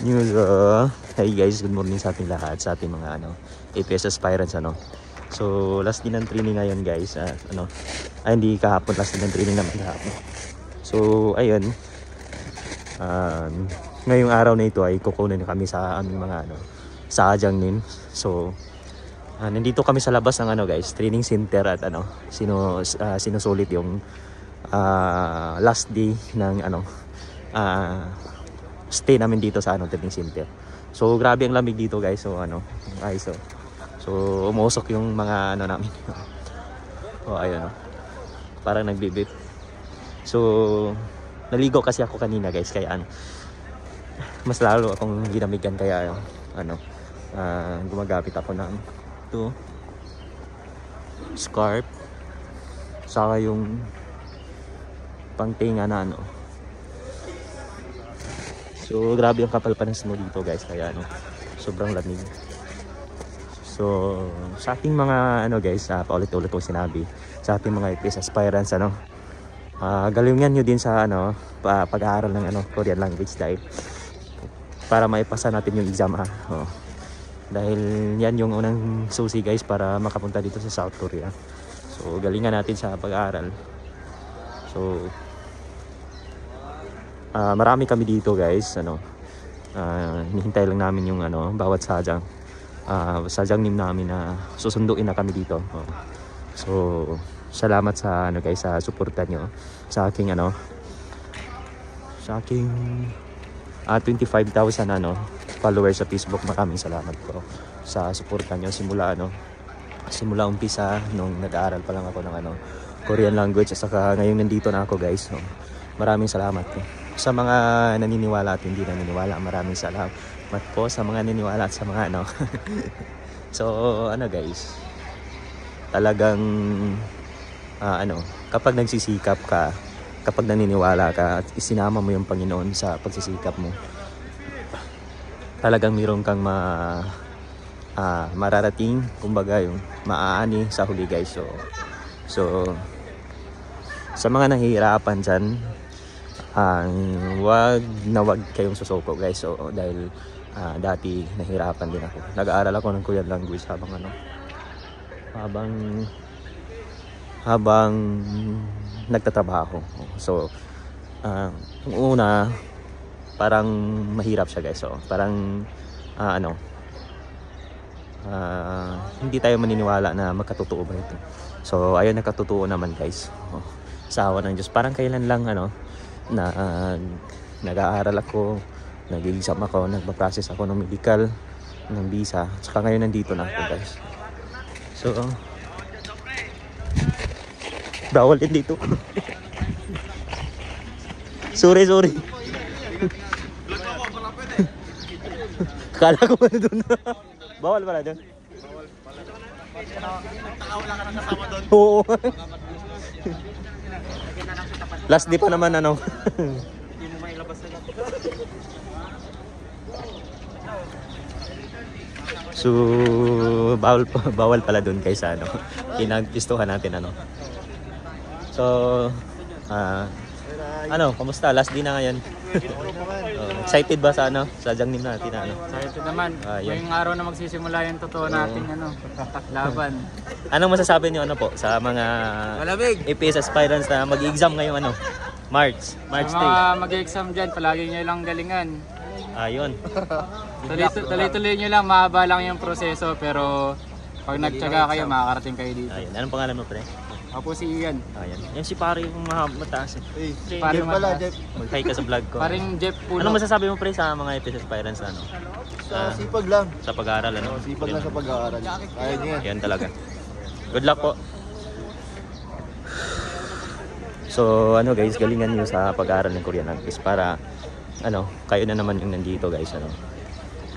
news. Hey guys, good morning sa ating lahat, sa ating mga APS aspirants So last din ng training ngayon guys. Hindi kahapon, last din ng training naman kahapon. So ayun. Ngayong araw na ito ay kukunin kami sa aming mga sa Jiangnin. So nandito kami sa labas ng guys, training center at sinusulit yung last day ng stay namin dito sa training center. So grabe ang lamig dito guys. So so umusok yung mga namin. Ayun parang nagbibip. So naligo kasi ako kanina guys, kaya mas lalo akong ginamigan, kaya gumagamit ako ng scarf saka yung pangtinga na So grabe yung kapal pa ng snow dito guys, kaya sobrang lamig. So sa ating mga guys, paulit-ulit ko sinabi sa ating mga APS aspirants, galingan nyo din sa pag-aaral ng Korean language, dahil para maipasa natin yung exam dahil yan yung unang susi guys para makapunta dito sa South Korea. So galingan natin sa pag-aaral. So marami kami dito guys, hinihintay lang namin yung bawat sadyang nim namin na susunduin na kami dito. So salamat sa guys sa suporta nyo sa aking 25,000 followers sa Facebook. Maraming salamat po sa suporta nyo simula umpisa nung nag-aaral pa lang ako ng Korean language, at saka ngayon nandito na ako guys. So maraming salamat po sa mga naniniwala at hindi naniniwala. Maraming salamat po sa mga naniniwala at sa mga So guys, talagang kapag nagsisikap ka, kapag naniniwala ka at isinama mo yung Panginoon sa pagsisikap mo, talagang mayroon kang mararating, kumbaga yung maaani sa huli guys. So sa mga nahihirapan dyan, wag kayong susuko guys. So dahil dati nahirapan din ako, nag-aaral ako ng Korean language habang nagtatrabaho. So una parang mahirap siya guys. So parang hindi tayo maniniwala na magkatotoo ba ito. So ayun, nakatotoo naman guys. Sa awa ng Diyos, parang kailan lang na nag-aaral ako, nag-exam ako, nagpa-process ako ng medical, ng visa, saka ngayon nandito na ako guys. So bawal din dito. sorry kala ko doon. Bawal pala doon. Wala ka nang kasama doon. Oo. Last day pa naman Hindi mo mailabas na. So bawal pala doon kaysa pinagpistuhan natin So kamusta? Last day na ngayon. Excited ba sa sa Jiangnin natin Excited naman. Ngayong araw na magsisimula yung totoo nating laban. Anong masasabi niyo sa mga APS aspirants na mag-exam ngayong March 3? Mga mag-exam dyan, palagi nyo lang galingan. Ayun. Tuloy-tuloy nyo lang, mahaba lang yung proseso, pero pag nagtyaga kayo, makakarating kayo dito. Ayun. Anong pangalan mo, pre? Ako po si Ian. Ayan. Yan si pare yung mataas. Pare pala, Jeff. Mag-hi ka sa vlog ko. Paring Jeff Puno. Anong masasabi mo, pre, sa mga APS aspirants Sa sipag lang. sa pag-aaral Sipag lang sa pag-aaral. Kaya niya. Yan talaga. Good luck po. So guys, galingan niyo sa pag-aaral ng Korean language para kayo na naman yung nandito guys.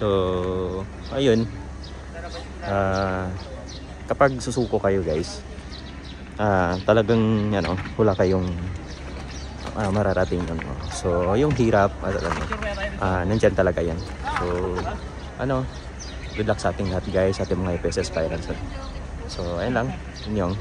So ayun, kapag susuko kayo guys, talagang wala kayong mararating So yung hirap nandyan talaga yan. So good luck sa ating lahat guys, sa ating mga APS aspirants. So ayun lang, yun yung